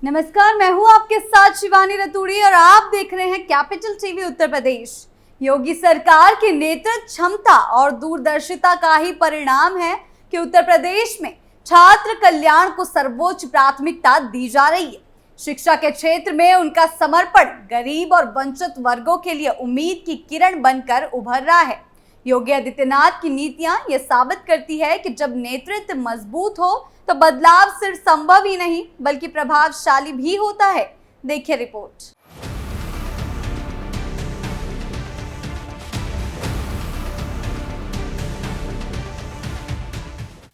नमस्कार, मैं हूं आपके साथ शिवानी रतूड़ी और आप देख रहे हैं कैपिटल टीवी उत्तर प्रदेश। योगी सरकार की नेतृत्व क्षमता और दूरदर्शिता का ही परिणाम है कि उत्तर प्रदेश में छात्र कल्याण को सर्वोच्च प्राथमिकता दी जा रही है। शिक्षा के क्षेत्र में उनका समर्पण गरीब और वंचित वर्गों के लिए उम्मीद की किरण बनकर उभर रहा है। योगी आदित्यनाथ की नीतियां ये साबित करती है कि जब नेतृत्व मजबूत हो तो बदलाव सिर्फ संभव ही नहीं बल्कि प्रभावशाली भी होता है। देखिए रिपोर्ट।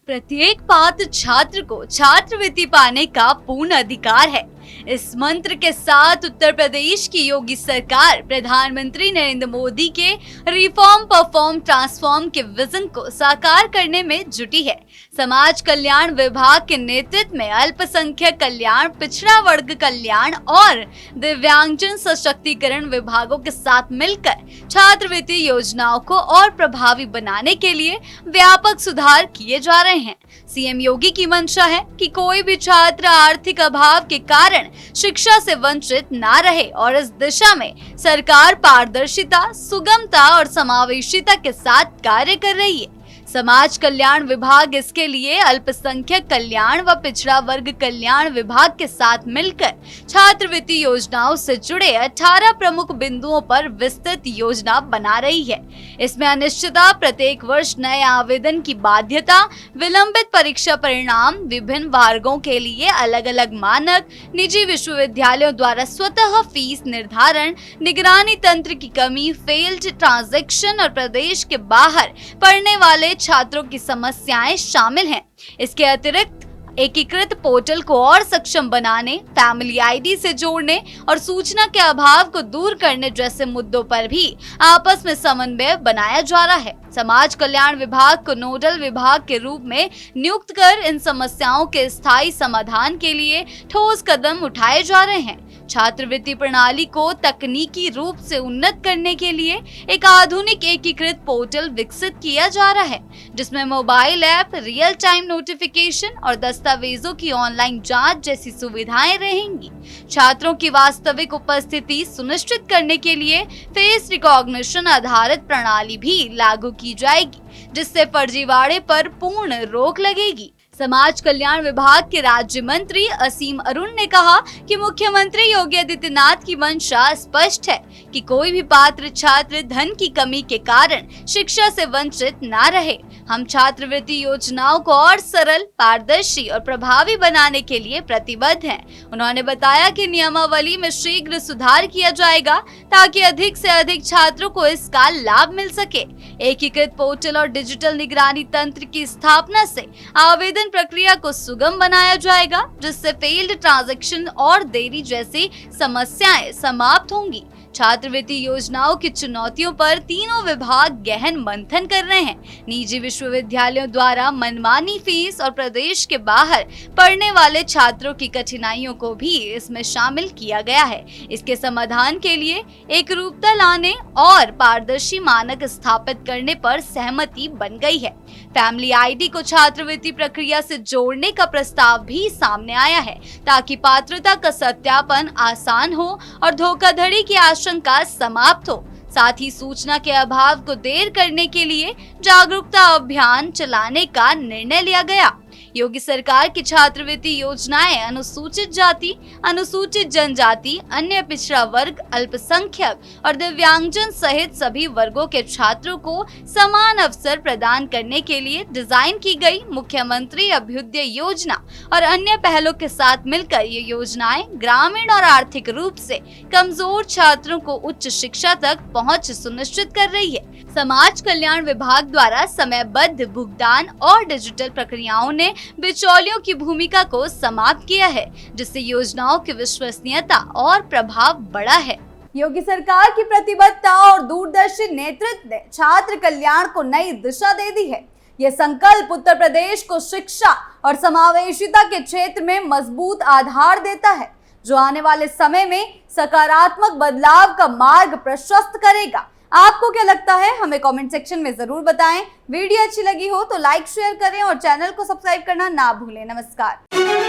प्रत्येक पात्र छात्र को छात्रवृत्ति पाने का पूर्ण अधिकार है। इस मंत्र के साथ उत्तर प्रदेश की योगी सरकार प्रधानमंत्री नरेंद्र मोदी के रिफॉर्म परफॉर्म ट्रांसफॉर्म के विजन को साकार करने में जुटी है। समाज कल्याण विभाग के नेतृत्व में अल्पसंख्यक कल्याण, पिछड़ा वर्ग कल्याण और दिव्यांगजन सशक्तिकरण विभागों के साथ मिलकर छात्रवृत्ति योजनाओं को और प्रभावी बनाने के लिए व्यापक सुधार किए जा रहे हैं। सीएम योगी की मंशा है कि कोई भी छात्र आर्थिक अभाव के कारण शिक्षा से वंचित ना रहे और इस दिशा में सरकार पारदर्शिता, सुगमता और समावेशिता के साथ कार्य कर रही है। समाज कल्याण विभाग इसके लिए अल्पसंख्यक कल्याण व पिछड़ा वर्ग कल्याण विभाग के साथ मिलकर छात्रवृत्ति योजनाओं से जुड़े 18 प्रमुख बिंदुओं पर विस्तृत योजना बना रही है। इसमें अनिश्चितता, प्रत्येक वर्ष नए आवेदन की बाध्यता, विलंबित परीक्षा परिणाम, विभिन्न वर्गों के लिए अलग अलग मानक, निजी विश्वविद्यालयों द्वारा स्वतः फीस निर्धारण, निगरानी तंत्र की कमी, फेल्ड ट्रांजैक्शन और प्रदेश के बाहर पढ़ने वाले छात्रों की समस्याएं शामिल हैं। इसके अतिरिक्त एकीकृत पोर्टल को और सक्षम बनाने, फैमिली आईडी से जोड़ने और सूचना के अभाव को दूर करने जैसे मुद्दों पर भी आपस में समन्वय बनाया जा रहा है। समाज कल्याण विभाग को नोडल विभाग के रूप में नियुक्त कर इन समस्याओं के स्थायी समाधान के लिए ठोस कदम उठाए जा रहे हैं। छात्रवृत्ति प्रणाली को तकनीकी रूप से उन्नत करने के लिए एक आधुनिक एकीकृत पोर्टल विकसित किया जा रहा है, जिसमें mobile app, real time notification और दस्तावेजों की ऑनलाइन जांच जैसी सुविधाएं रहेंगी। छात्रों की वास्तविक उपस्थिति सुनिश्चित करने के लिए फेस रिकॉग्निशन आधारित प्रणाली भी लागू की जाएगी, जिससे फर्जीवाड़े पर पूर्ण रोक लगेगी। समाज कल्याण विभाग के राज्य मंत्री असीम अरुण ने कहा कि मुख्यमंत्री योगी आदित्यनाथ की मंशा स्पष्ट है कि कोई भी पात्र छात्र धन की कमी के कारण शिक्षा से वंचित ना रहे। हम छात्रवृत्ति योजनाओं को और सरल, पारदर्शी और प्रभावी बनाने के लिए प्रतिबद्ध हैं। उन्होंने बताया कि नियमावली में शीघ्र सुधार किया जाएगा ताकि अधिक से अधिक छात्रों को इसका लाभ मिल सके। एकीकृत पोर्टल और डिजिटल निगरानी तंत्र की स्थापना से आवेदन प्रक्रिया को सुगम बनाया जाएगा, जिससे फेल्ड ट्रांजैक्शन और देरी जैसी समस्याएं समाप्त होंगी। छात्रवृत्ति योजनाओं की चुनौतियों पर तीनों विभाग गहन मंथन कर रहे हैं। निजी विश्वविद्यालयों द्वारा मनमानी फीस और प्रदेश के बाहर पढ़ने वाले छात्रों की कठिनाइयों को भी इसमें शामिल किया गया है। इसके समाधान के लिए एक रूपता लाने और पारदर्शी मानक स्थापित करने पर सहमति बन गई है। फैमिली आईडी को छात्रवृत्ति प्रक्रिया से जोड़ने का प्रस्ताव भी सामने आया है, ताकि पात्रता का सत्यापन आसान हो और धोखाधड़ी की आशंका समाप्त हो। साथ ही सूचना के अभाव को देर करने के लिए जागरूकता अभियान चलाने का निर्णय लिया गया। योगी सरकार की छात्रवृत्ति योजनाएं अनुसूचित जाति, अनुसूचित जनजाति, अन्य पिछड़ा वर्ग, अल्पसंख्यक और दिव्यांगजन सहित सभी वर्गों के छात्रों को समान अवसर प्रदान करने के लिए डिजाइन की गई मुख्यमंत्री अभ्युदय योजना और अन्य पहलों के साथ मिलकर ये योजनाएं ग्रामीण और आर्थिक रूप से कमजोर छात्रों को उच्च शिक्षा तक पहुंच सुनिश्चित कर रही है। समाज कल्याण विभाग द्वारा समयबद्ध भुगतान और डिजिटल प्रक्रियाओं ने बिचौलियों की भूमिका को समाप्त किया है, जिससे योजनाओं की विश्वसनीयता और प्रभाव बढ़ा है। योगी सरकार की प्रतिबद्धता और दूरदर्शी नेतृत्व ने छात्र कल्याण को नई दिशा दे दी है। ये संकल्प उत्तर प्रदेश को शिक्षा और समावेशिता के क्षेत्र में मजबूत आधार देता है, जो आने वाले समय में सकारात्मक बदलाव का मार्ग प्रशस्त करेगा। आपको क्या लगता है, हमें कमेंट सेक्शन में जरूर बताएं। वीडियो अच्छी लगी हो तो लाइक शेयर करें और चैनल को सब्सक्राइब करना ना भूलें। नमस्कार।